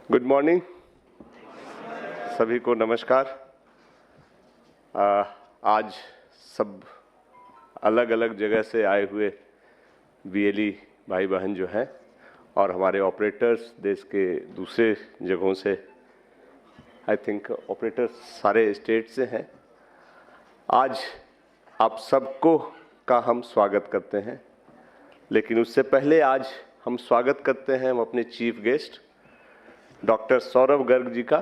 Good morning, सभी को नमस्कार। आज सब अलग अलग जगह से आए हुए बीएलई भाई बहन जो हैं और हमारे ऑपरेटर्स देश के दूसरे जगहों से, आई थिंक ऑपरेटर्स सारे स्टेट से हैं। आज आप सबको का हम स्वागत करते हैं, लेकिन उससे पहले आज हम स्वागत करते हैं हम अपने chief guest doctor Saurabh Garg ji का,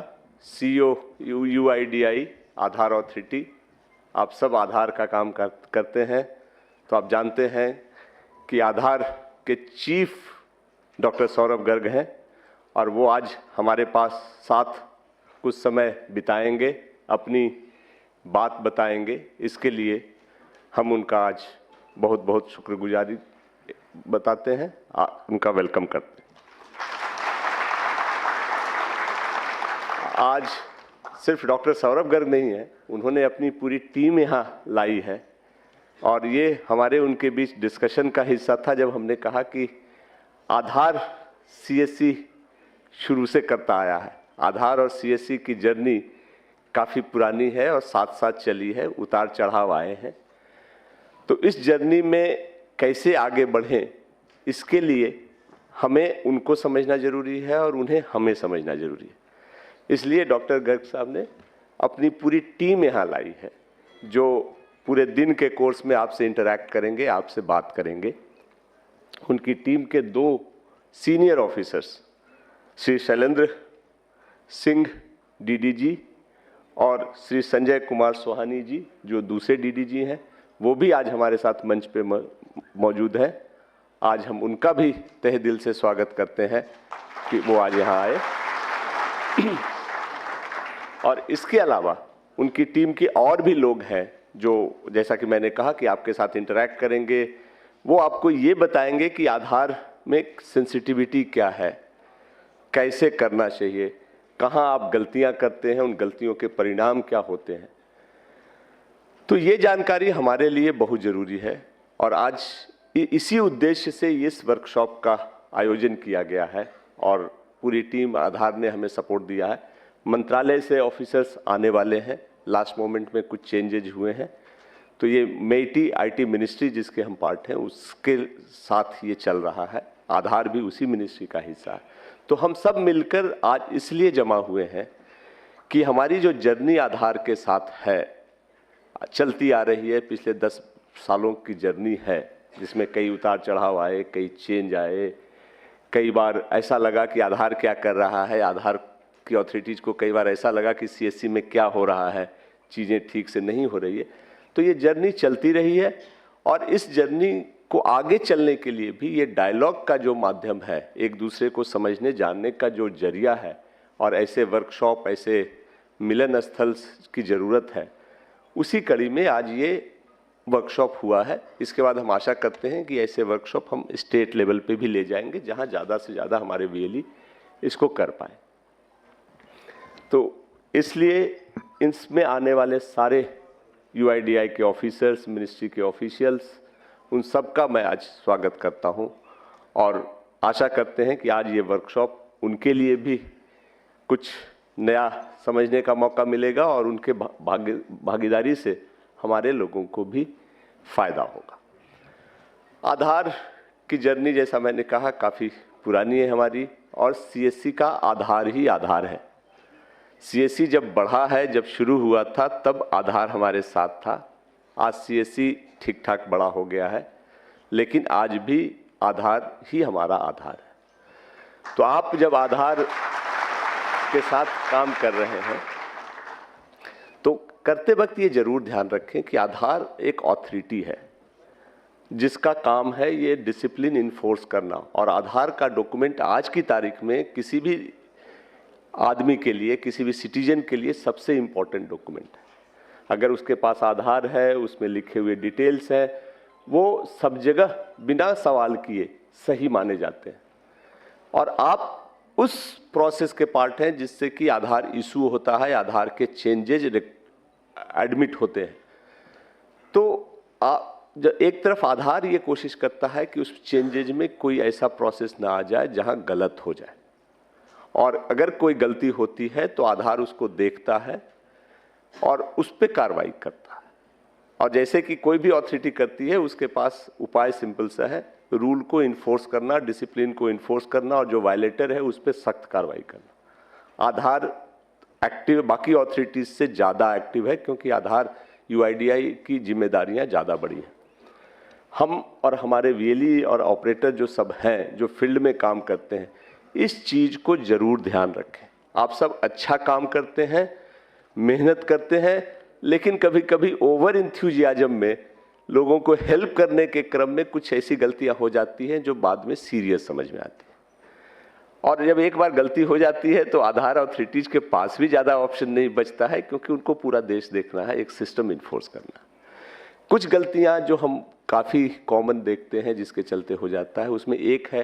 CEO UIDAI आधार अथॉरिटी। आप सब आधार का काम करते हैं, तो आप जानते हैं कि आधार के चीफ डॉक्टर सौरभ गर्ग हैं और वो आज हमारे पास साथ कुछ समय बिताएंगे, अपनी बात बताएंगे। इसके लिए हम उनका आज बहुत बहुत शुक्रगुजारी बताते हैं, उनका वेलकम करते हैं। आज सिर्फ डॉक्टर सौरभ गर्ग नहीं है, उन्होंने अपनी पूरी टीम यहाँ लाई है और ये हमारे उनके बीच डिस्कशन का हिस्सा था जब हमने कहा कि आधार CSC शुरू से करता आया है। आधार और CSC की जर्नी काफ़ी पुरानी है और साथ साथ चली है, उतार चढ़ाव आए हैं। तो इस जर्नी में कैसे आगे बढ़ें, इसके लिए हमें उनको समझना ज़रूरी है और उन्हें हमें समझना ज़रूरी है। इसलिए डॉक्टर गर्ग साहब ने अपनी पूरी टीम यहाँ लाई है, जो पूरे दिन के कोर्स में आपसे इंटरैक्ट करेंगे, आपसे बात करेंगे। उनकी टीम के 2 senior officers Shri Shailendra Singh DDG और श्री संजय कुमार सोहानी जी, जो दूसरे DDG हैं, वो भी आज हमारे साथ मंच पे मौजूद हैं। आज हम उनका भी तहे दिल से स्वागत करते हैं कि वो आज यहाँ आए। और इसके अलावा उनकी टीम के और भी लोग हैं जो, जैसा कि मैंने कहा, कि आपके साथ इंटरैक्ट करेंगे। वो आपको ये बताएंगे कि आधार में सेंसिटिविटी क्या है, कैसे करना चाहिए, कहाँ आप गलतियां करते हैं, उन गलतियों के परिणाम क्या होते हैं। तो ये जानकारी हमारे लिए बहुत ज़रूरी है और आज इसी उद्देश्य से इस वर्कशॉप का आयोजन किया गया है और पूरी टीम आधार ने हमें सपोर्ट दिया है। मंत्रालय से ऑफिसर्स आने वाले हैं, लास्ट मोमेंट में कुछ चेंजेज हुए हैं, तो ये मेटी IT मिनिस्ट्री जिसके हम पार्ट हैं उसके साथ ये चल रहा है। आधार भी उसी मिनिस्ट्री का हिस्सा है। तो हम सब मिलकर आज इसलिए जमा हुए हैं कि हमारी जो जर्नी आधार के साथ है, चलती आ रही है, पिछले 10 सालों की जर्नी है, जिसमें कई उतार चढ़ाव आए, कई चेंज आए। कई बार ऐसा लगा कि आधार क्या कर रहा है, आधार की अथॉरिटीज़ को कई बार ऐसा लगा कि CSC में क्या हो रहा है, चीज़ें ठीक से नहीं हो रही है। तो ये जर्नी चलती रही है और इस जर्नी को आगे चलने के लिए भी ये डायलॉग का जो माध्यम है, एक दूसरे को समझने जानने का जो जरिया है, और ऐसे वर्कशॉप, ऐसे मिलन स्थल की ज़रूरत है। उसी कड़ी में आज ये वर्कशॉप हुआ है। इसके बाद हम आशा करते हैं कि ऐसे वर्कशॉप हम स्टेट लेवल पे भी ले जाएंगे, जहां ज़्यादा से ज़्यादा हमारे BLE इसको कर पाए। तो इसलिए इसमें आने वाले सारे UIDAI के ऑफिसर्स, मिनिस्ट्री के ऑफिशियल्स, उन सब का मैं आज स्वागत करता हूं और आशा करते हैं कि आज ये वर्कशॉप उनके लिए भी कुछ नया समझने का मौका मिलेगा और उनके भागीदारी से हमारे लोगों को भी फायदा होगा। आधार की जर्नी, जैसा मैंने कहा, काफ़ी पुरानी है हमारी और CSC का आधार ही आधार है। CSC जब बढ़ा है, जब शुरू हुआ था, तब आधार हमारे साथ था। आज CSC ठीक ठाक बड़ा हो गया है, लेकिन आज भी आधार ही हमारा आधार है। तो आप जब आधार के साथ काम कर रहे हैं तो करते वक्त ये जरूर ध्यान रखें कि आधार एक अथॉरिटी है जिसका काम है ये डिसिप्लिन इन्फोर्स करना, और आधार का डॉक्यूमेंट आज की तारीख में किसी भी आदमी के लिए, किसी भी सिटीजन के लिए सबसे इम्पोर्टेंट डॉक्यूमेंट है। अगर उसके पास आधार है, उसमें लिखे हुए डिटेल्स हैं, वो सब जगह बिना सवाल किए सही माने जाते हैं और आप उस प्रोसेस के पार्ट हैं जिससे कि आधार इशू होता है, आधार के चेंजेज एडमिट होते हैं। तो एक तरफ आधार ये कोशिश करता है कि उस चेंजेज में कोई ऐसा प्रोसेस ना आ जाए जहां गलत हो जाए, और अगर कोई गलती होती है तो आधार उसको देखता है और उस पर कार्रवाई करता है। और जैसे कि कोई भी अथॉरिटी करती है, उसके पास उपाय सिंपल सा है, रूल को इन्फोर्स करना, डिसिप्लिन को इन्फोर्स करना, और जो वायलेटर है उस पर सख्त कार्रवाई करना। आधार एक्टिव बाकी अथॉरिटीज से ज़्यादा एक्टिव है, क्योंकि आधार यूआईडीआई की जिम्मेदारियां ज़्यादा बड़ी हैं। हम और हमारे वीएलई और ऑपरेटर जो सब हैं, जो फील्ड में काम करते हैं, इस चीज़ को ज़रूर ध्यान रखें। आप सब अच्छा काम करते हैं, मेहनत करते हैं, लेकिन कभी कभी ओवर इंथ्यूजियाज्म में लोगों को हेल्प करने के क्रम में कुछ ऐसी गलतियां हो जाती हैं जो बाद में सीरियस समझ में आती है। और जब एक बार गलती हो जाती है तो आधार अथॉरिटीज के पास भी ज़्यादा ऑप्शन नहीं बचता है, क्योंकि उनको पूरा देश देखना है, एक सिस्टम इन्फोर्स करना है। कुछ गलतियां जो हम काफ़ी कॉमन देखते हैं जिसके चलते हो जाता है, उसमें एक है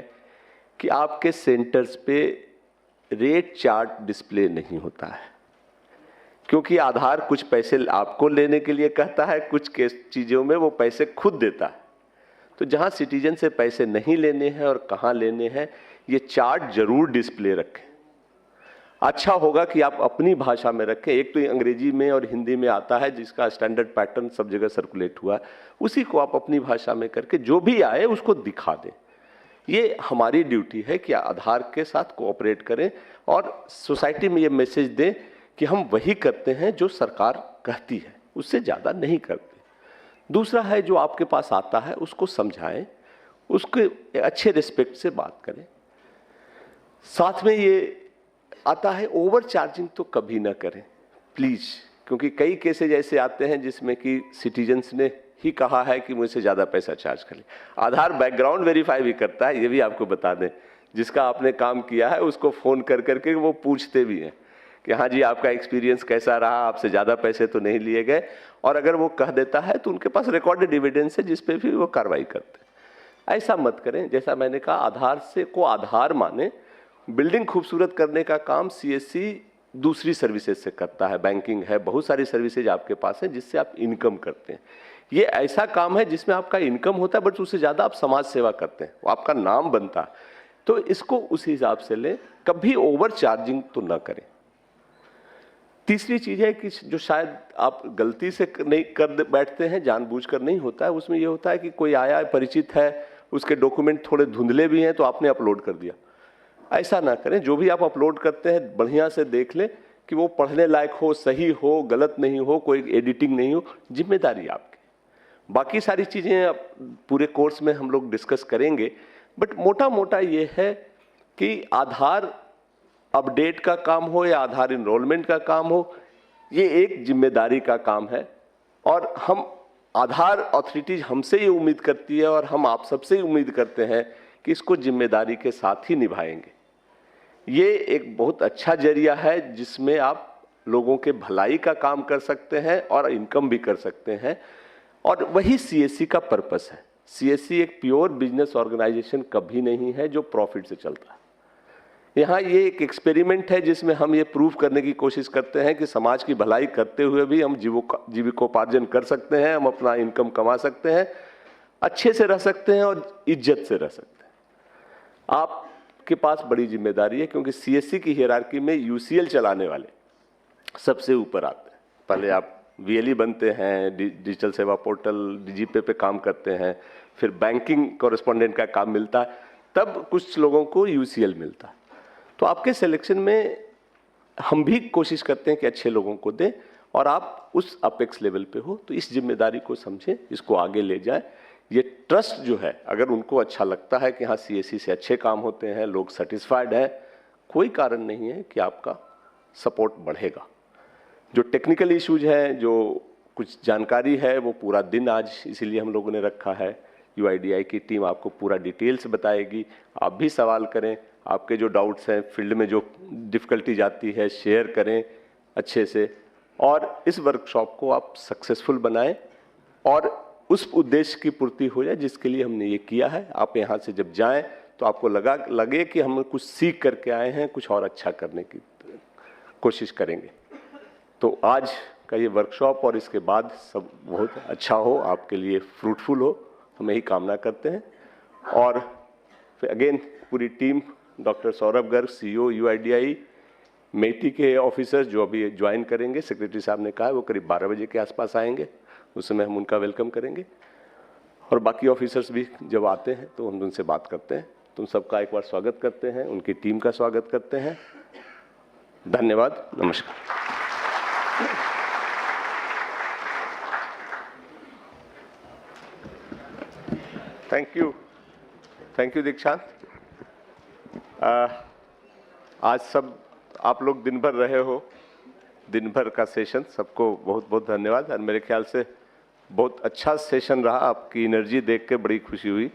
कि आपके सेंटर्स पे रेट चार्ट डिस्प्ले नहीं होता है, क्योंकि आधार कुछ पैसे आपको लेने के लिए कहता है, कुछ चीज़ों में वो पैसे खुद देता है। तो जहां सिटीजन से पैसे नहीं लेने हैं और कहां लेने हैं, ये चार्ट जरूर डिस्प्ले रखें। अच्छा होगा कि आप अपनी भाषा में रखें। एक तो अंग्रेजी में और हिंदी में आता है, जिसका स्टैंडर्ड पैटर्न सब जगह सर्कुलेट हुआ है, उसी को आप अपनी भाषा में करके जो भी आए उसको दिखा दें। ये हमारी ड्यूटी है कि आधार के साथ कोऑपरेट करें और सोसाइटी में ये मैसेज दें कि हम वही करते हैं जो सरकार कहती है, उससे ज़्यादा नहीं करते। दूसरा है, जो आपके पास आता है उसको समझाएं, उसके अच्छे रिस्पेक्ट से बात करें। साथ में ये आता है, ओवर चार्जिंग तो कभी ना करें प्लीज़, क्योंकि कई केसेज ऐसे आते हैं जिसमें कि सिटीजन्स ने ही कहा है कि मुझसे ज़्यादा पैसा चार्ज कर ले। आधार बैकग्राउंड वेरीफाई भी करता है, ये भी आपको बता दें। जिसका आपने काम किया है उसको फ़ोन कर करके वो पूछते भी हैं कि हाँ जी, आपका एक्सपीरियंस कैसा रहा, आपसे ज़्यादा पैसे तो नहीं लिए गए। और अगर वो कह देता है तो उनके पास रिकॉर्डेड एविडेंस है जिस पे भी वो कार्रवाई करते हैं। ऐसा मत करें। जैसा मैंने कहा, आधार से को आधार माने। बिल्डिंग खूबसूरत करने का काम सीएससी दूसरी सर्विसेज से करता है, बैंकिंग है, बहुत सारी सर्विसेज आपके पास है जिससे आप इनकम करते हैं। ये ऐसा काम है जिसमें आपका इनकम होता है, बट उससे ज़्यादा आप समाज सेवा करते हैं, वो आपका नाम बनता है। तो इसको उस हिसाब से लें, कभी ओवर चार्जिंग तो ना करें। तीसरी चीज़ है कि जो शायद आप गलती से नहीं कर बैठते हैं, जानबूझकर नहीं होता है, उसमें ये होता है कि कोई आया, परिचित है, उसके डॉक्यूमेंट थोड़े धुंधले भी हैं तो आपने अपलोड कर दिया। ऐसा ना करें। जो भी आप अपलोड करते हैं बढ़िया से देख लें कि वो पढ़ने लायक हो, सही हो, गलत नहीं हो, कोई एडिटिंग नहीं हो। जिम्मेदारी आपकी। बाकी सारी चीज़ें पूरे कोर्स में हम लोग डिस्कस करेंगे, बट मोटा मोटा ये है कि आधार अपडेट का काम हो या आधार इनरोलमेंट का काम हो, ये एक जिम्मेदारी का काम है। और हम आधार अथॉरिटीज हमसे ये उम्मीद करती है और हम आप सबसे ही उम्मीद करते हैं कि इसको जिम्मेदारी के साथ ही निभाएंगे। ये एक बहुत अच्छा जरिया है जिसमें आप लोगों के भलाई का काम कर सकते हैं और इनकम भी कर सकते हैं, और वही सीएससी का पर्पस है। सीएससी एक प्योर बिजनेस ऑर्गेनाइजेशन कभी नहीं है जो प्रॉफिट से चलता है। यहाँ ये एक एक्सपेरिमेंट है जिसमें हम ये प्रूव करने की कोशिश करते हैं कि समाज की भलाई करते हुए भी हम जीविकोपार्जन कर सकते हैं, हम अपना इनकम कमा सकते हैं, अच्छे से रह सकते हैं और इज्जत से रह सकते हैं। आपके पास बड़ी जिम्मेदारी है, क्योंकि सीएससी की हियरार्की में यूसीएल चलाने वाले सबसे ऊपर आते हैं। पहले आप वीएलई बनते हैं, डिजिटल सेवा पोर्टल डीजीपे पे काम करते हैं, फिर बैंकिंग कॉरेस्पॉन्डेंट का काम मिलता है, तब कुछ लोगों को यूसीएल मिलता है। तो आपके सिलेक्शन में हम भी कोशिश करते हैं कि अच्छे लोगों को दें और आप उस अपेक्स लेवल पे हो। तो इस जिम्मेदारी को समझें, इसको आगे ले जाएं। ये ट्रस्ट जो है, अगर उनको अच्छा लगता है कि हाँ सीएससी से अच्छे काम होते हैं, लोग सेटिस्फाइड हैं, कोई कारण नहीं है कि आपका सपोर्ट बढ़ेगा। जो टेक्निकल इश्यूज हैं, जो कुछ जानकारी है, वो पूरा दिन आज इसीलिए हम लोगों ने रखा है। यूआईडीआई की टीम आपको पूरा डिटेल्स बताएगी। आप भी सवाल करें, आपके जो डाउट्स हैं, फील्ड में जो डिफ़िकल्टी जाती है, शेयर करें अच्छे से, और इस वर्कशॉप को आप सक्सेसफुल बनाएं और उस उद्देश्य की पूर्ति हो जाए जिसके लिए हमने ये किया है। आप यहाँ से जब जाएं तो आपको लगे कि हम कुछ सीख करके आए हैं, कुछ और अच्छा करने की कोशिश करेंगे। तो आज का ये वर्कशॉप और इसके बाद सब बहुत अच्छा हो, आपके लिए फ्रूटफुल हो, हम यही कामना करते हैं। और फिर अगेन पूरी team doctor Saurabh Garg, CEO UIDAI, MeitY के ऑफिसर्स जो अभी ज्वाइन करेंगे, सेक्रेटरी साहब ने कहा है वो करीब 12 बजे के आसपास आएंगे, उस समय हम उनका वेलकम करेंगे। और बाकी ऑफिसर्स भी जब आते हैं तो हम उनसे बात करते हैं। तुम सबका एक बार स्वागत करते हैं, उनकी टीम का स्वागत करते हैं। धन्यवाद, नमस्कार। थैंक यू दीक्षांत। आज सब आप लोग दिन भर रहे हो, दिन भर का सेशन, सबको बहुत बहुत धन्यवाद। और मेरे ख्याल से बहुत अच्छा सेशन रहा, आपकी एनर्जी देख के बड़ी खुशी हुई।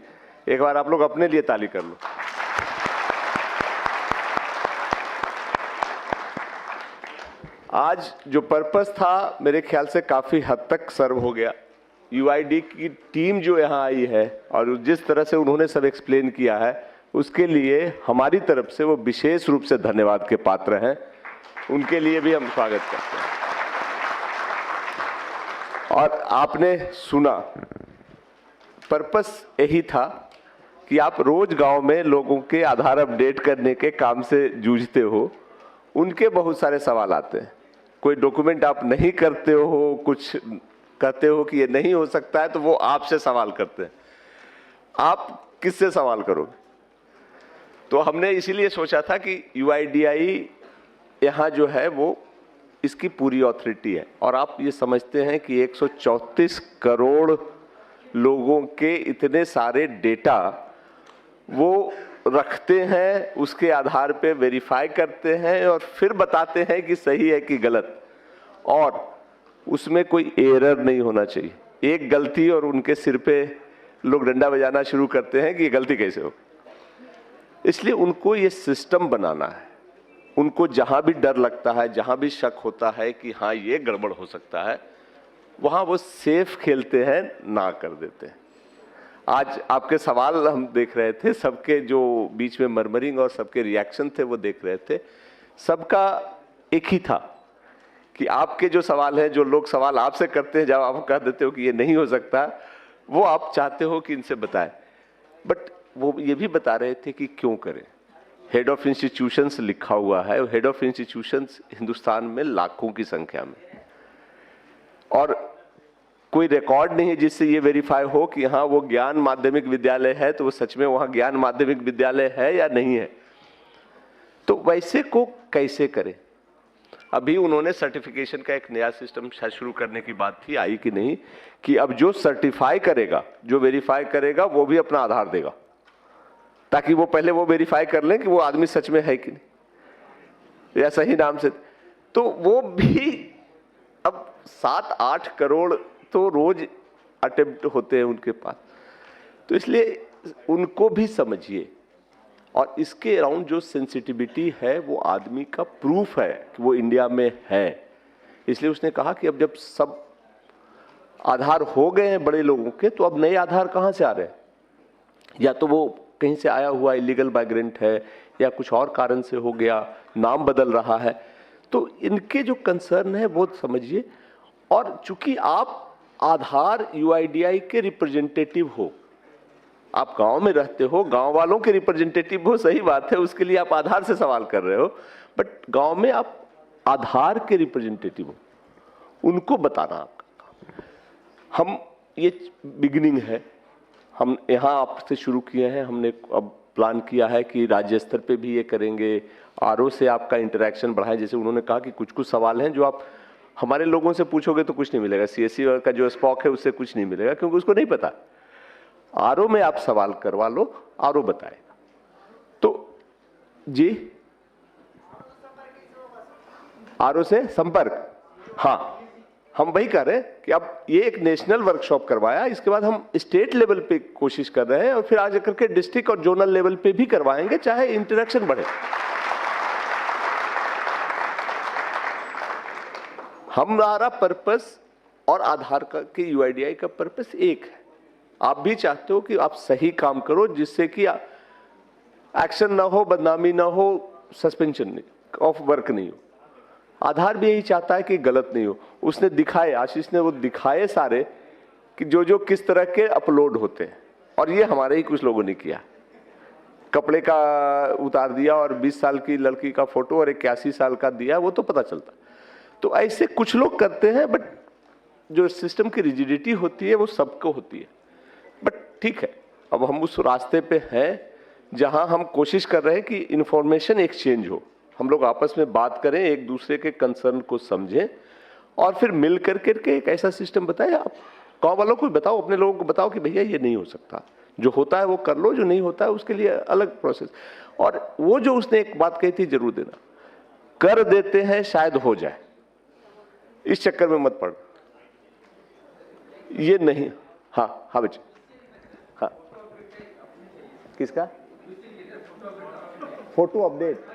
एक बार आप लोग अपने लिए ताली कर लो। आज जो पर्पस था मेरे ख्याल से काफी हद तक सर्व हो गया। यूआईडी की टीम जो यहाँ आई है और जिस तरह से उन्होंने सब एक्सप्लेन किया है, उसके लिए हमारी तरफ से वो विशेष रूप से धन्यवाद के पात्र हैं। उनके लिए भी हम स्वागत करते हैं। और आपने सुना, पर्पस यही था कि आप रोज गांव में लोगों के आधार अपडेट करने के काम से जूझते हो, उनके बहुत सारे सवाल आते हैं। कोई डॉक्यूमेंट आप नहीं करते हो, कुछ कहते हो कि ये नहीं हो सकता है, तो वो आपसे सवाल करते हैं। आप किससे सवाल करोगे? तो हमने इसीलिए सोचा था कि यूआईडीआई यहाँ जो है वो इसकी पूरी ऑथोरिटी है। और आप ये समझते हैं कि 134 करोड़ लोगों के इतने सारे डेटा वो रखते हैं, उसके आधार पे वेरीफाई करते हैं और फिर बताते हैं कि सही है कि गलत, और उसमें कोई एरर नहीं होना चाहिए। एक गलती और उनके सिर पे लोग डंडा बजाना शुरू करते हैं कि ये गलती कैसे हो। इसलिए उनको ये सिस्टम बनाना है। उनको जहां भी डर लगता है, जहां भी शक होता है कि हाँ ये गड़बड़ हो सकता है, वहां वो सेफ खेलते हैं, ना कर देते हैं। आज आपके सवाल हम देख रहे थे, सबके जो बीच में मर्मरिंग और सबके रिएक्शन थे वो देख रहे थे। सबका एक ही था कि आपके जो सवाल हैं, जो लोग सवाल आपसे करते हैं, जब आप कह देते हो कि ये नहीं हो सकता, वो आप चाहते हो कि इनसे बताएं। बट वो ये भी बता रहे थे कि क्यों करें। हेड ऑफ इंस्टीट्यूशंस लिखा हुआ है, हेड ऑफ इंस्टीट्यूशंस हिंदुस्तान में लाखों की संख्या में, और कोई रिकॉर्ड नहीं है जिससे ये वेरीफाई हो कि हाँ वो ज्ञान माध्यमिक विद्यालय है तो वो सच में वहां ज्ञान माध्यमिक विद्यालय है या नहीं है। तो वैसे को कैसे करें? अभी उन्होंने सर्टिफिकेशन का एक नया सिस्टम शुरू करने की बात थी, आई कि नहीं, कि अब जो सर्टिफाई करेगा, जो वेरीफाई करेगा, वो भी अपना आधार देगा, ताकि वो पहले वो वेरीफाई कर लें कि वो आदमी सच में है कि नहीं या सही नाम से। तो वो भी अब 7-8 करोड़ तो रोज अटेम्प्ट होते हैं उनके पास, तो इसलिए उनको भी समझिए। और इसके अराउंड जो सेंसिटिविटी है वो आदमी का प्रूफ है कि वो इंडिया में है। इसलिए उसने कहा कि अब जब सब आधार हो गए हैं बड़े लोगों के, तो अब नए आधार कहाँ से आ रहे हैं? या तो वो कहीं से आया हुआ इलीगल माइग्रेंट है, या कुछ और कारण से हो गया, नाम बदल रहा है। तो इनके जो कंसर्न है वो समझिए। और चूंकि आप आधार यूआईडीआई के रिप्रेजेंटेटिव हो, आप गांव में रहते हो, गांव वालों के रिप्रेजेंटेटिव हो, सही बात है, उसके लिए आप आधार से सवाल कर रहे हो, बट गांव में आप आधार के रिप्रेजेंटेटिव हो, उनको बताना आपका। हम ये बिगिनिंग है, हम यहाँ आपसे शुरू किए हैं। हमने अब प्लान किया है कि राज्य स्तर पे भी ये करेंगे, आरओ से आपका इंटरेक्शन बढ़ाएं। जैसे उन्होंने कहा कि कुछ कुछ सवाल हैं जो आप हमारे लोगों से पूछोगे तो कुछ नहीं मिलेगा, सीएससी का जो स्पॉक है उससे कुछ नहीं मिलेगा, क्योंकि उसको नहीं पता। आरओ में आप सवाल करवा लो, आरओ बताएगा। तो जी, आरओ से संपर्क, हाँ, हम वही कह रहे हैं कि अब ये एक नेशनल वर्कशॉप करवाया, इसके बाद हम स्टेट लेवल पे कोशिश कर रहे हैं, और फिर आगे करके डिस्ट्रिक्ट और जोनल लेवल पे भी करवाएंगे, चाहे इंटरेक्शन बढ़े। हमारा पर्पस और आधार का के यूआईडीआई का पर्पस एक है। आप भी चाहते हो कि आप सही काम करो, जिससे कि एक्शन ना हो, बदनामी ना हो, सस्पेंशन ऑफ वर्क नहीं हो। आधार भी यही चाहता है कि गलत नहीं हो। उसने दिखाए, आशीष ने वो दिखाए सारे कि जो जो किस तरह के अपलोड होते हैं, और ये हमारे ही कुछ लोगों ने किया। कपड़े का उतार दिया और 20 साल की लड़की का फोटो और 81 साल का दिया, वो तो पता चलता। तो ऐसे कुछ लोग करते हैं, बट जो सिस्टम की रिजिडिटी होती है वो सबको होती है। बट ठीक है, अब हम उस रास्ते पे हैं जहां हम कोशिश कर रहे हैं कि इंफॉर्मेशन एक्सचेंज हो, हम लोग आपस में बात करें, एक दूसरे के कंसर्न को समझें और फिर मिल करके एक ऐसा सिस्टम बताएं। आप गाँव वालों को बताओ, अपने लोगों को बताओ कि भैया ये नहीं हो सकता, जो होता है वो कर लो, जो नहीं होता है उसके लिए अलग प्रोसेस। और वो जो उसने एक बात कही थी जरूर देना, कर देते हैं शायद हो जाए, इस चक्कर में मत पड़, ये नहीं। हाँ हाँ बच्चे, हाँ किसका फोटो अपडेट?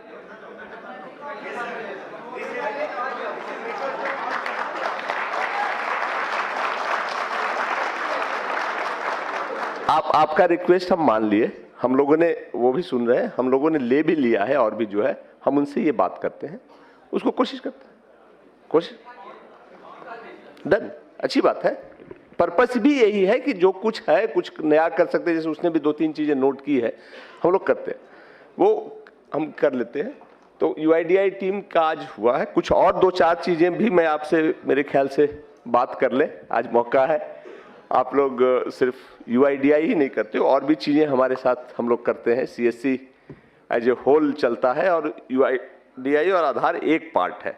आपका रिक्वेस्ट हम मान लिए, हम लोगों ने वो भी सुन रहे हैं, हम लोगों ने ले भी लिया है, और भी जो है हम उनसे ये बात करते हैं, उसको कोशिश करते हैं, कोशिश डन, अच्छी बात है। पर्पस भी यही है कि जो कुछ है कुछ नया कर सकते हैं, जैसे उसने भी 2-3 चीजें नोट की है, हम लोग करते हैं, वो हम कर लेते हैं। तो यूआईडीआई टीम का आज हुआ है, कुछ और 2-4 चीजें भी मैं आपसे मेरे ख्याल से बात कर ले, आज मौका है। आप लोग सिर्फ यूआईडीआई ही नहीं करते हो, और भी चीजें हमारे साथ हम लोग करते हैं। सीएससी एज ए होल चलता है और यूआईडीआई और आधार एक पार्ट है।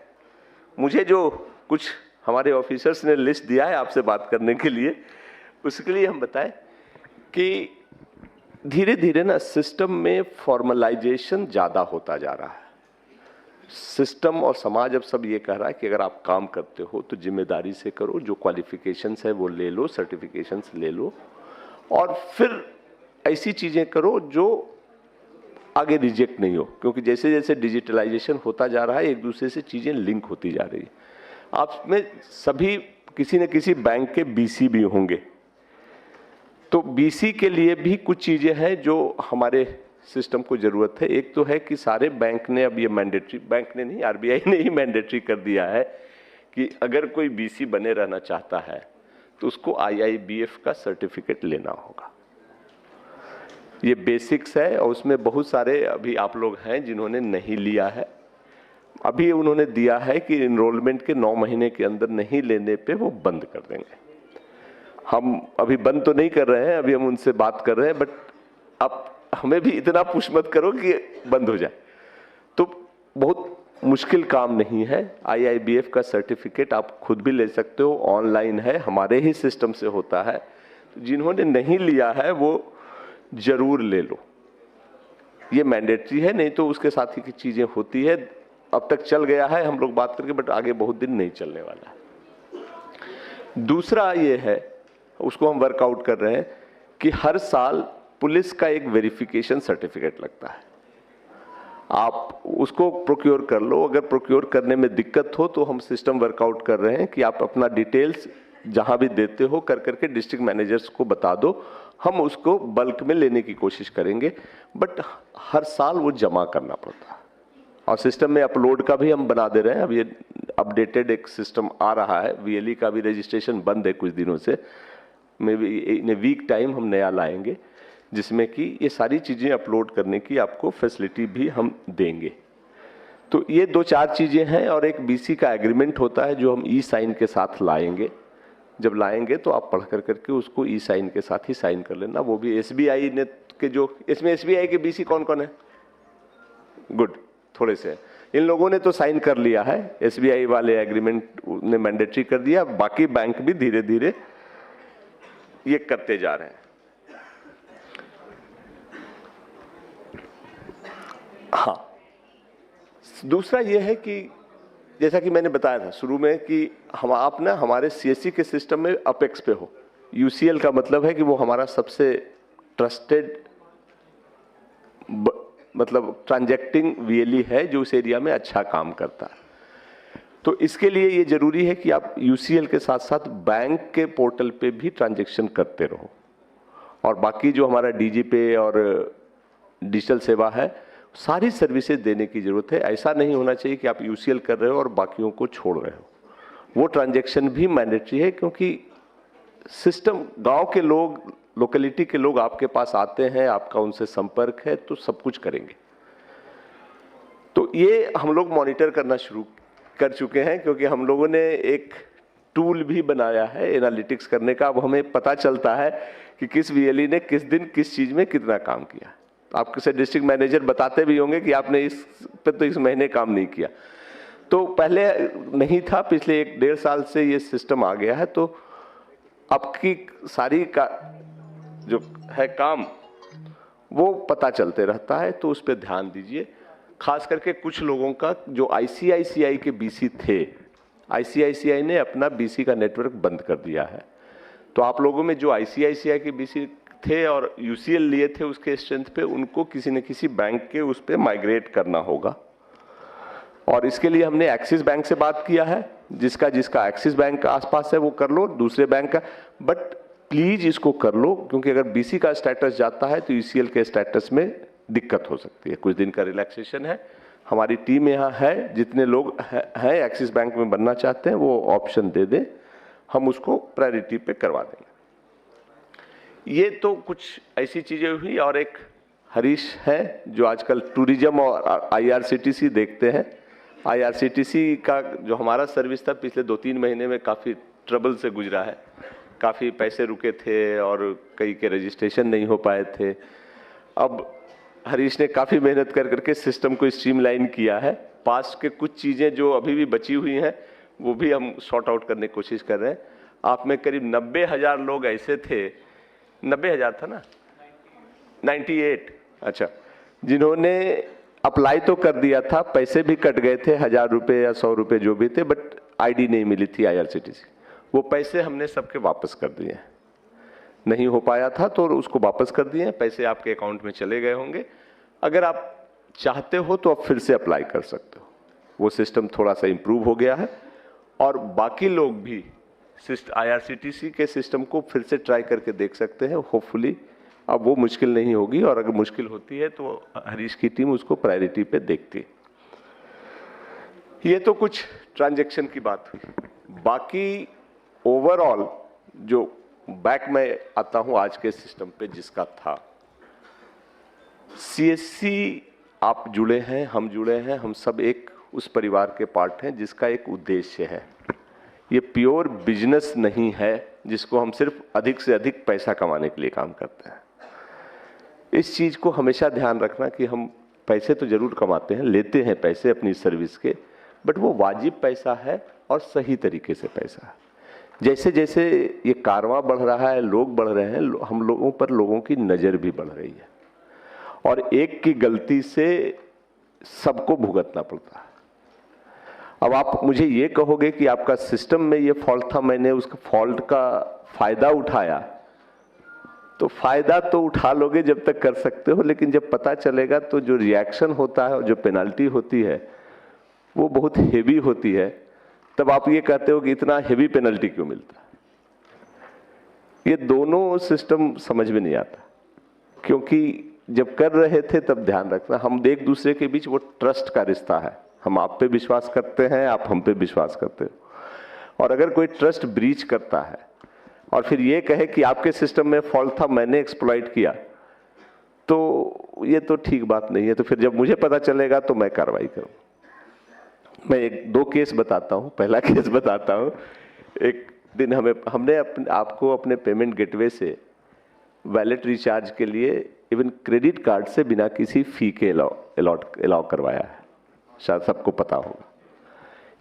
मुझे जो कुछ हमारे ऑफिसर्स ने लिस्ट दिया है आपसे बात करने के लिए, उसके लिए हम बताएं कि धीरे धीरे ना सिस्टम में फॉर्मलाइजेशन ज्यादा होता जा रहा है। सिस्टम और समाज अब सब ये कह रहा है कि अगर आप काम करते हो तो जिम्मेदारी से करो, जो क्वालिफिकेशंस है वो ले लो, सर्टिफिकेशंस ले लो, और फिर ऐसी चीजें करो जो आगे रिजेक्ट नहीं हो, क्योंकि जैसे जैसे डिजिटलाइजेशन होता जा रहा है एक दूसरे से चीजें लिंक होती जा रही है। आप में सभी किसी न किसी बैंक के बीसी भी होंगे, तो बीसी के लिए भी कुछ चीजें हैं जो हमारे सिस्टम को जरूरत है। एक तो है कि सारे बैंक ने अब ये मैंडेटरी, बैंक ने नहीं आरबीआई ने ही मैंडेटरी कर दिया है कि अगर कोई बीसी बने रहना चाहता है तो उसको आईआईबीएफ का सर्टिफिकेट लेना होगा। ये बेसिक्स है, और उसमें बहुत सारे अभी आप लोग हैं जिन्होंने नहीं लिया है। अभी उन्होंने दिया है कि इनरोलमेंट के 9 महीने के अंदर नहीं लेने पे वो बंद कर देंगे। हम अभी बंद तो नहीं कर रहे हैं, अभी हम उनसे बात कर रहे हैं, बट अब हमें भी इतना पुश मत करो कि बंद हो जाए। तो बहुत मुश्किल काम नहीं है। आईआईबीएफ का सर्टिफिकेट आप खुद भी ले सकते हो, ऑनलाइन है, हमारे ही सिस्टम से होता है। जिन्होंने नहीं लिया है वो जरूर ले लो, ये मैंडेटरी है, नहीं तो उसके साथ ही की चीजें होती है। अब तक चल गया है हम लोग बात करके, बट आगे बहुत दिन नहीं चलने वाला है। दूसरा ये है, उसको हम वर्कआउट कर रहे हैं कि हर साल पुलिस का एक वेरिफिकेशन सर्टिफिकेट लगता है। आप उसको प्रोक्योर कर लो। अगर प्रोक्योर करने में दिक्कत हो तो हम सिस्टम वर्कआउट कर रहे हैं कि आप अपना डिटेल्स जहां भी देते हो कर करके डिस्ट्रिक्ट मैनेजर्स को बता दो, हम उसको बल्क में लेने की कोशिश करेंगे। बट हर साल वो जमा करना पड़ता है, और सिस्टम में अपलोड का भी हम बना दे रहे हैं। अब ये अपडेटेड एक सिस्टम आ रहा है, वीएलई का भी रजिस्ट्रेशन बंद है कुछ दिनों से, maybe in a week time हम नया लाएंगे, जिसमें कि ये सारी चीजें अपलोड करने की आपको फैसिलिटी भी हम देंगे। तो ये 2-4 चीजें हैं, और एक बीसी का एग्रीमेंट होता है जो हम ई साइन के साथ लाएंगे। जब लाएंगे तो आप पढ़ कर करके उसको ई साइन के साथ ही साइन कर लेना। वो भी एसबीआई ने के जो, इसमें एसबीआई के बीसी कौन कौन है? गुड, थोड़े से इन लोगों ने तो साइन कर लिया है, एसबीआई वाले एग्रीमेंट ने मैंडेटरी कर दिया। बाकी बैंक भी धीरे धीरे ये करते जा रहे हैं। हाँ, दूसरा ये है कि जैसा कि मैंने बताया था शुरू में कि हम आप ना हमारे सीएससी के सिस्टम में अपेक्स पे हो। यूसीएल का मतलब है कि वो हमारा सबसे ट्रस्टेड मतलब ट्रांजैक्टिंग वीएलई है जो उस एरिया में अच्छा काम करता है। तो इसके लिए ये जरूरी है कि आप यूसीएल के साथ साथ बैंक के पोर्टल पे भी ट्रांजैक्शन करते रहो, और बाकी जो हमारा डीजी पे और डिजिटल सेवा है सारी सर्विसेज देने की जरूरत है। ऐसा नहीं होना चाहिए कि आप यूसीएल कर रहे हो और बाकियों को छोड़ रहे हो। वो ट्रांजैक्शन भी मैंडेटरी है, क्योंकि सिस्टम गांव के लोग लोकेलिटी के लोग आपके पास आते हैं, आपका उनसे संपर्क है, तो सब कुछ करेंगे। तो ये हम लोग मॉनिटर करना शुरू कर चुके हैं, क्योंकि हम लोगों ने एक टूल भी बनाया है एनालिटिक्स करने का। अब हमें पता चलता है कि किस वीएलई ने किस दिन किस चीज में कितना काम किया। आपके से डिस्ट्रिक्ट मैनेजर बताते भी होंगे कि आपने इस पे तो इस महीने काम नहीं किया। तो पहले नहीं था, पिछले 1-1.5 साल से ये सिस्टम आ गया है। तो आपकी सारी का जो है काम वो पता चलते रहता है, तो उस पर ध्यान दीजिए। खास करके कुछ लोगों का जो आईसीआईसीआई के बीसी थे, आईसीआईसीआई ने अपना बीसी का नेटवर्क बंद कर दिया है। तो आप लोगों में जो आईसीआईसीआई के बीसी थे और यूसीएल लिए थे उसके स्ट्रेंथ पे, उनको किसी न किसी बैंक के उस पे माइग्रेट करना होगा। और इसके लिए हमने एक्सिस बैंक से बात किया है। जिसका जिसका एक्सिस बैंक का आसपास है वो कर लो, दूसरे बैंक का, बट प्लीज इसको कर लो, क्योंकि अगर बीसी का स्टेटस जाता है तो यूसीएल के स्टेटस में दिक्कत हो सकती है। कुछ दिन का रिलैक्सेशन है, हमारी टीम यहाँ है, जितने लोग हैं एक्सिस बैंक में बनना चाहते हैं वो ऑप्शन दे दें, हम उसको प्रायोरिटी पे करवा देंगे। ये तो कुछ ऐसी चीजें हुई। और एक हरीश है जो आजकल टूरिज्म और आईआरसीटीसी देखते हैं। आईआरसीटीसी का जो हमारा सर्विस था पिछले 2-3 महीने में काफ़ी ट्रबल से गुजरा है। काफ़ी पैसे रुके थे और कई के रजिस्ट्रेशन नहीं हो पाए थे। अब हरीश ने काफ़ी मेहनत कर करके सिस्टम को स्ट्रीमलाइन किया है। पास्ट के कुछ चीज़ें जो अभी भी बची हुई हैं वो भी हम सॉर्ट आउट करने की कोशिश कर रहे हैं। आप में करीब 90,000 लोग ऐसे थे, 90,000 था ना, 98, अच्छा, जिन्होंने अप्लाई तो कर दिया था, पैसे भी कट गए थे, 1000 रुपये या 100 रुपये जो भी थे, बट आईडी नहीं मिली थी आईआरसीटीसी। वो पैसे हमने सबके वापस कर दिए हैं। नहीं हो पाया था तो उसको वापस कर दिए, पैसे आपके अकाउंट में चले गए होंगे। अगर आप चाहते हो तो आप फिर से अप्लाई कर सकते हो। वो सिस्टम थोड़ा सा इम्प्रूव हो गया है और बाकी लोग भी आईआरसीटीसी के सिस्टम को फिर से ट्राई करके देख सकते हैं। होपफुली अब वो मुश्किल नहीं होगी, और अगर मुश्किल होती है तो हरीश की टीम उसको प्रायोरिटी पे देखती है। ये तो कुछ ट्रांजैक्शन की बात हुई। बाकी ओवरऑल जो बैक में आता हूं आज के सिस्टम पे जिसका था, सीएससी आप जुड़े हैं, हम जुड़े हैं, हम सब एक उस परिवार के पार्ट हैं जिसका एक उद्देश्य है। ये प्योर बिजनेस नहीं है जिसको हम सिर्फ अधिक से अधिक पैसा कमाने के लिए काम करते हैं। इस चीज को हमेशा ध्यान रखना कि हम पैसे तो जरूर कमाते हैं, लेते हैं पैसे अपनी सर्विस के, बट वो वाजिब पैसा है और सही तरीके से पैसा है। जैसे जैसे ये कारवां बढ़ रहा है, लोग बढ़ रहे हैं, हम लोगों पर लोगों की नज़र भी बढ़ रही है, और एक की गलती से सबको भुगतना पड़ता है। अब आप मुझे ये कहोगे कि आपका सिस्टम में ये फॉल्ट था, मैंने उसका फॉल्ट का फायदा उठाया, तो फायदा तो उठा लोगे जब तक कर सकते हो, लेकिन जब पता चलेगा तो जो रिएक्शन होता है और जो पेनल्टी होती है वो बहुत हेवी होती है। तब आप ये कहते हो कि इतना हेवी पेनल्टी क्यों मिलता है। ये दोनों सिस्टम समझ में नहीं आता, क्योंकि जब कर रहे थे तब ध्यान रखना, हम एक दूसरे के बीच वो ट्रस्ट का रिश्ता है। हम आप पे विश्वास करते हैं, आप हम पे विश्वास करते हो, और अगर कोई ट्रस्ट ब्रीच करता है और फिर ये कहे कि आपके सिस्टम में फॉल्ट था, मैंने एक्सप्लॉइट किया, तो ये तो ठीक बात नहीं है। तो फिर जब मुझे पता चलेगा तो मैं कार्रवाई करूँ। मैं 1-2 केस बताता हूँ। पहला केस बताता हूँ। एक दिन हमने आपको अपने पेमेंट गेटवे से वैलेट रिचार्ज के लिए इवन क्रेडिट कार्ड से बिना किसी फी के अलाउ करवाया है, शायद सबको पता होगा।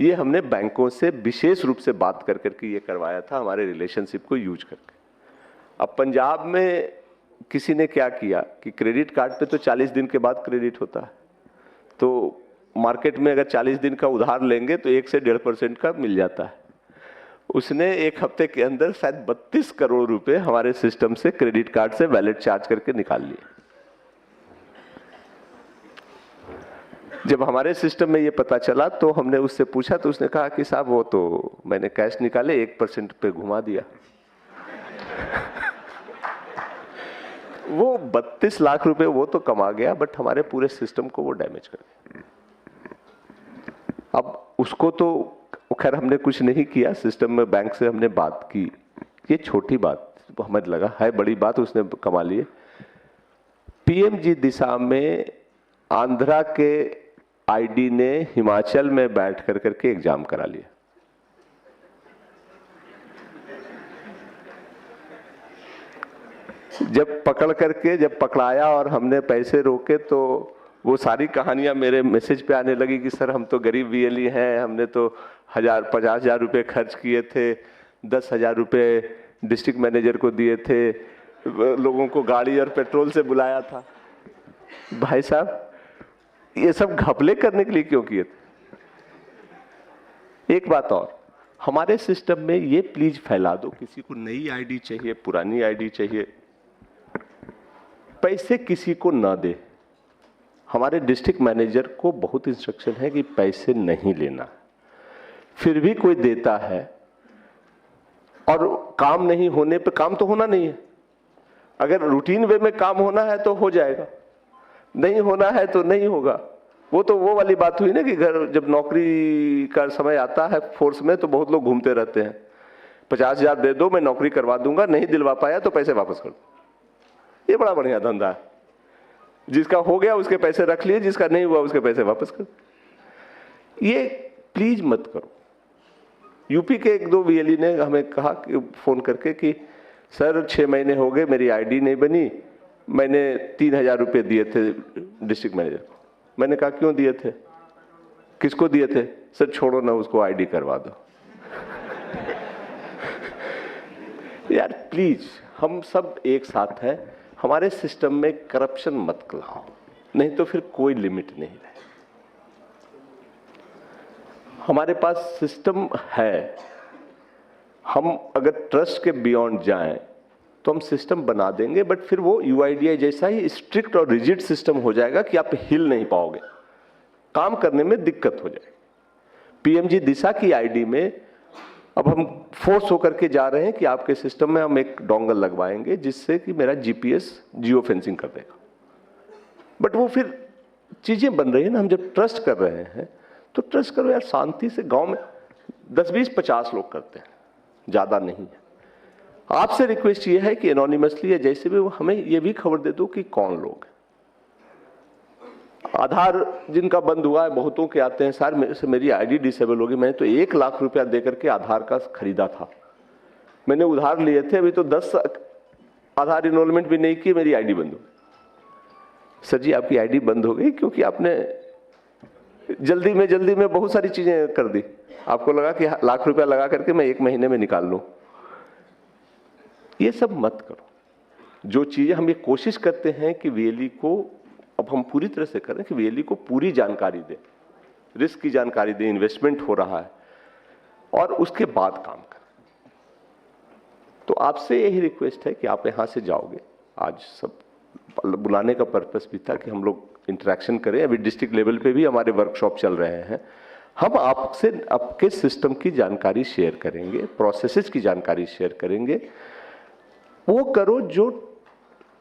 ये हमने बैंकों से विशेष रूप से बात कर करके ये करवाया था, हमारे रिलेशनशिप को यूज करके। अब पंजाब में किसी ने क्या किया कि क्रेडिट कार्ड पे तो 40 दिन के बाद क्रेडिट होता है, तो मार्केट में अगर 40 दिन का उधार लेंगे तो 1 से 1.5% का मिल जाता है। उसने 1 हफ्ते के अंदर शायद 32 करोड़ रुपए हमारे सिस्टम से क्रेडिट कार्ड से वैलेट चार्ज करके निकाल लिए। जब हमारे सिस्टम में ये पता चला तो हमने उससे पूछा, तो उसने कहा कि साहब वो तो मैंने कैश निकाले 1% पे घुमा दिया। वो 32 लाख रुपए वो तो कमा गया, बट हमारे पूरे सिस्टम को वो डैमेज कर दिया। अब उसको तो खैर हमने कुछ नहीं किया, सिस्टम में बैंक से हमने बात की, ये छोटी बात, तो हमें लगा है बड़ी बात, उसने कमा लिए। पीएमजी दिशा में आंध्रा के आईडी ने हिमाचल में बैठ कर करके एग्जाम करा लिया। जब पकड़ करके जब पकड़ाया और हमने पैसे रोके तो वो सारी कहानियां मेरे मैसेज पे आने लगी कि सर हम तो गरीब वीएलई हैं, हमने तो 50,000 रुपये खर्च किए थे, 10,000 रुपये डिस्ट्रिक्ट मैनेजर को दिए थे, लोगों को गाड़ी और पेट्रोल से बुलाया था। भाई साहब ये सब घपले करने के लिए क्यों किए थे? एक बात और, हमारे सिस्टम में ये प्लीज फैला दो, किसी को नई आईडी चाहिए, पुरानी आईडी चाहिए, पैसे किसी को ना दे। हमारे डिस्ट्रिक्ट मैनेजर को बहुत इंस्ट्रक्शन है कि पैसे नहीं लेना, फिर भी कोई देता है और काम नहीं होने पे, काम तो होना नहीं है, अगर रूटीन वे में काम होना है तो हो जाएगा, नहीं होना है तो नहीं होगा। वो तो वो वाली बात हुई ना कि घर जब नौकरी का समय आता है फोर्स में तो बहुत लोग घूमते रहते हैं, 50,000 दे दो मैं नौकरी करवा दूंगा, नहीं दिलवा पाया तो पैसे वापस कर दो। ये बड़ा बढ़िया धंधा है, जिसका हो गया उसके पैसे रख लिए, जिसका नहीं हुआ उसके पैसे वापस कर। ये प्लीज मत करो। यूपी के 1-2 वीएलई ने हमें कहा कि फोन करके कि सर 6 महीने हो गए मेरी आईडी नहीं बनी, मैंने 3,000 रुपये दिए थे डिस्ट्रिक्ट मैनेजर को। मैंने कहा क्यों दिए थे, किसको दिए थे? सर छोड़ो ना, उसको आईडी करवा दो। यार प्लीज, हम सब एक साथ हैं, हमारे सिस्टम में करप्शन मत लाओ, नहीं तो फिर कोई लिमिट नहीं रहे। हमारे पास सिस्टम है, हम अगर ट्रस्ट के बियॉन्ड जाएं तो हम सिस्टम बना देंगे, बट फिर वो यूआईडीआई जैसा ही स्ट्रिक्ट और रिजिड सिस्टम हो जाएगा कि आप हिल नहीं पाओगे, काम करने में दिक्कत हो जाएगी। पीएमजी दिशा की आईडी में अब हम फोर्स होकर के जा रहे हैं कि आपके सिस्टम में हम एक डोंगल लगवाएंगे जिससे कि मेरा जीपीएस जियो फेंसिंग कर देगा। बट वो फिर चीजें बन रही है ना, हम जब ट्रस्ट कर रहे हैं तो ट्रस्ट करो यार, शांति से। गांव में 10, 20, 50 लोग करते हैं, ज्यादा नहीं है। आपसे रिक्वेस्ट ये है कि एनोनिमसली या जैसे भी हमें ये भी खबर दे दो कि कौन लोग हैं। आधार जिनका बंद हुआ है, बहुतों के आते हैं सर मेरी आईडी डिसेबल होगी, मैंने तो 1 लाख रुपया देकर के आधार का खरीदा था, मैंने उधार लिए थे, अभी तो 10 आधार इनरोलमेंट भी नहीं की, मेरी आईडी बंद हो गई। सर जी आपकी आईडी बंद हो गई क्योंकि आपने जल्दी में बहुत सारी चीजें कर दी, आपको लगा कि लाख रुपया लगा करके मैं 1 महीने में निकाल लूं। ये सब मत करो। जो चीजें हम ये कोशिश करते हैं कि वीएलई को, अब हम पूरी तरह से करें कि वीएलई को पूरी जानकारी दें, रिस्क की जानकारी दें, इन्वेस्टमेंट हो रहा है, और उसके बाद काम करें। तो आपसे यही रिक्वेस्ट है कि आप यहां से जाओगे। आज सब बुलाने का पर्पस भी था कि हम लोग इंटरेक्शन करें। अभी डिस्ट्रिक्ट लेवल पे भी हमारे वर्कशॉप चल रहे हैं, हम आपसे आपके सिस्टम की जानकारी शेयर करेंगे, प्रोसेसेस की जानकारी शेयर करेंगे। वो करो जो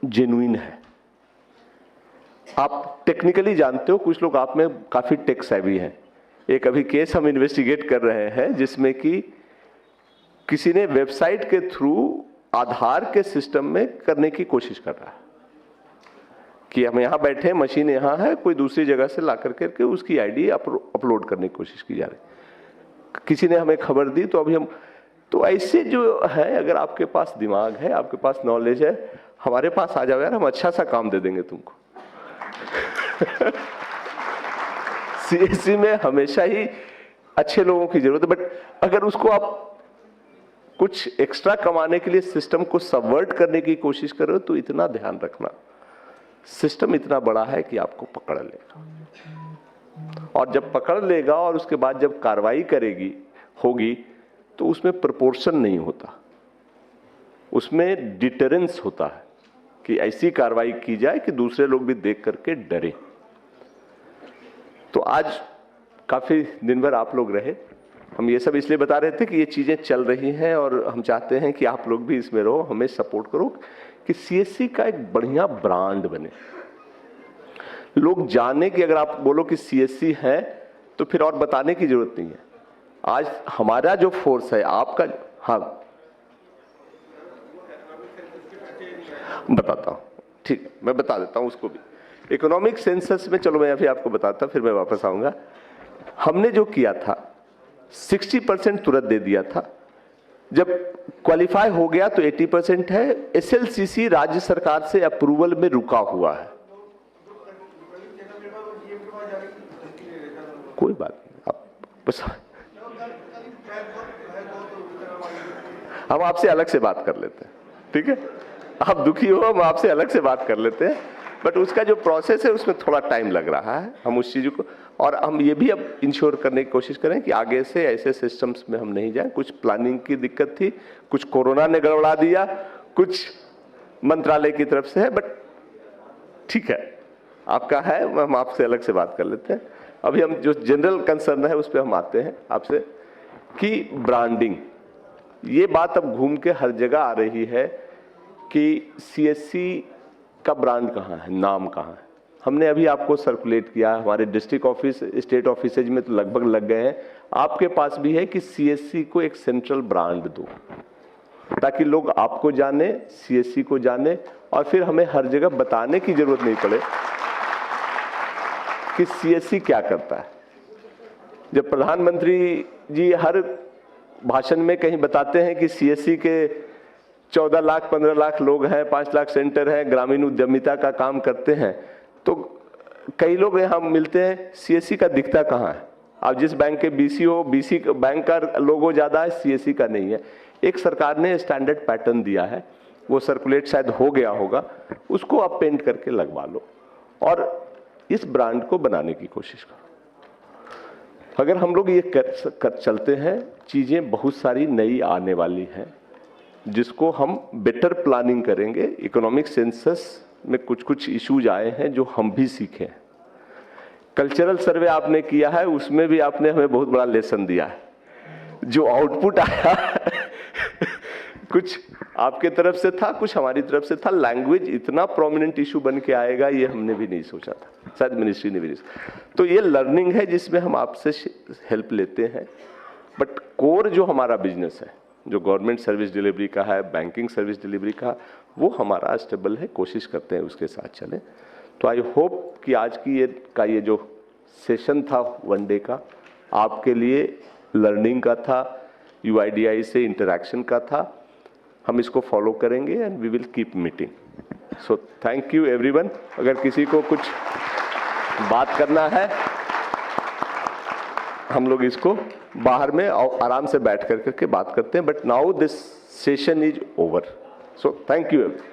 जेन्युइन है। आप टेक्निकली जानते हो, कुछ लोग आप में काफी टेक सेवी हैं। एक अभी केस हम इन्वेस्टिगेट कर रहे हैं जिसमें कि किसी ने वेबसाइट के थ्रू आधार के सिस्टम में करने की कोशिश कर रहा है कि हम यहां बैठे, मशीन यहां है, कोई दूसरी जगह से ला करके उसकी आईडी अपलोड करने की कोशिश की जा रही। किसी ने हमें खबर दी तो अभी हम, तो ऐसे जो है, अगर आपके पास दिमाग है, आपके पास नॉलेज है, हमारे पास आ जाओ यार, हम अच्छा सा काम दे देंगे तुमको। सीएससी में हमेशा ही अच्छे लोगों की जरूरत है, बट अगर उसको आप कुछ एक्स्ट्रा कमाने के लिए सिस्टम को सबवर्ट करने की कोशिश करो तो इतना ध्यान रखना, सिस्टम इतना बड़ा है कि आपको पकड़ लेगा। और जब पकड़ लेगा और उसके बाद जब कार्रवाई होगी तो उसमें प्रोपोर्शन नहीं होता, उसमें डिटरेंस होता है कि ऐसी कार्रवाई की जाए कि दूसरे लोग भी देख करके डरे। तो आज काफी दिन भर आप लोग रहे, हम ये सब इसलिए बता रहे थे कि ये चीजें चल रही हैं और हम चाहते हैं कि आप लोग भी इसमें रहो, हमें सपोर्ट करो कि सीएससी का एक बढ़िया ब्रांड बने, लोग जाने कि अगर आप बोलो कि सीएससी है तो फिर और बताने की जरूरत नहीं है। आज हमारा जो फोर्स है आपका, हाँ बताता हूँ, ठीक है, मैं बता देता हूँ उसको भी। इकोनॉमिक सेंसस में, चलो मैं अभी आपको बताता, फिर मैं वापस आऊँगा। हमने जो किया था 60% तुरंत दे दिया था, जब क्वालिफाई हो गया तो 80% है। एसएलसीसी राज्य सरकार से अप्रूवल में रुका हुआ है। कोई बात नहीं, आप बस, हम आपसे अलग से बात कर लेते हैं, ठीक है? आप दुखी हो, हम आपसे अलग से बात कर लेते हैं, बट उसका जो प्रोसेस है उसमें थोड़ा टाइम लग रहा है। हम उस चीज़ को, और हम ये भी अब इंश्योर करने की कोशिश करें कि आगे से ऐसे सिस्टम्स में हम नहीं जाएं। कुछ प्लानिंग की दिक्कत थी, कुछ कोरोना ने गड़बड़ा दिया, कुछ मंत्रालय की तरफ से है, बट ठीक है, आपका है, हम आपसे अलग से बात कर लेते हैं। अभी हम जो जनरल कंसर्न है उस पर हम आते हैं आपसे, कि ब्रांडिंग, ये बात अब घूम के हर जगह आ रही है कि सीएससी का ब्रांड कहाँ है, नाम कहाँ है। हमने अभी आपको सर्कुलेट किया, हमारे डिस्ट्रिक्ट ऑफिस, स्टेट ऑफिसेज में तो लगभग लग गए हैं, आपके पास भी है कि सीएससी को एक सेंट्रल ब्रांड दो, ताकि लोग आपको जाने, सीएससी को जाने, और फिर हमें हर जगह बताने की जरूरत नहीं पड़े कि सीएससी क्या करता है। जब प्रधानमंत्री जी हर भाषण में कहीं बताते हैं कि सीएससी के 14 लाख 15 लाख लोग हैं, 5 लाख सेंटर हैं, ग्रामीण उद्यमिता का काम करते हैं, तो कई लोग यहाँ मिलते हैं, सीएससी का दिखता कहाँ है? आप जिस बैंक के बीसी हो, बीसी बैंक का लोगो ज्यादा है, सीएससी का नहीं है। एक सरकार ने स्टैंडर्ड पैटर्न दिया है, वो सर्कुलेट शायद हो गया होगा, उसको आप पेंट करके लगवा लो और इस ब्रांड को बनाने की कोशिश करो। अगर हम लोग ये कर चलते हैं, चीजें बहुत सारी नई आने वाली हैं, जिसको हम बेटर प्लानिंग करेंगे। इकोनॉमिक सेंसस में कुछ कुछ इश्यूज आए हैं जो हम भी सीखे। कल्चरल सर्वे आपने किया है, उसमें भी आपने हमें बहुत बड़ा लेसन दिया है। जो आउटपुट आया कुछ आपके तरफ से था, कुछ हमारी तरफ से था। लैंग्वेज इतना प्रोमिनेंट इशू बन के आएगा, ये हमने भी नहीं सोचा था, शायद मिनिस्ट्री ने भी नहीं सोचा। तो ये लर्निंग है जिसमें हम आपसे हेल्प लेते हैं, बट कोर जो हमारा बिजनेस है, जो गवर्नमेंट सर्विस डिलीवरी का है, बैंकिंग सर्विस डिलीवरी का, वो हमारा स्टेबल है, कोशिश करते हैं उसके साथ चलें। तो आई होप कि आज की ये जो सेशन था वनडे का, आपके लिए लर्निंग का था, यूआईडीआई से इंटरैक्शन का था। हम इसको फॉलो करेंगे and we will keep meeting. So thank you everyone. अगर किसी को कुछ बात करना है, हम लोग इसको बाहर में आराम से बैठ करके बात करते हैं, but now this session is over. So thank you everyone.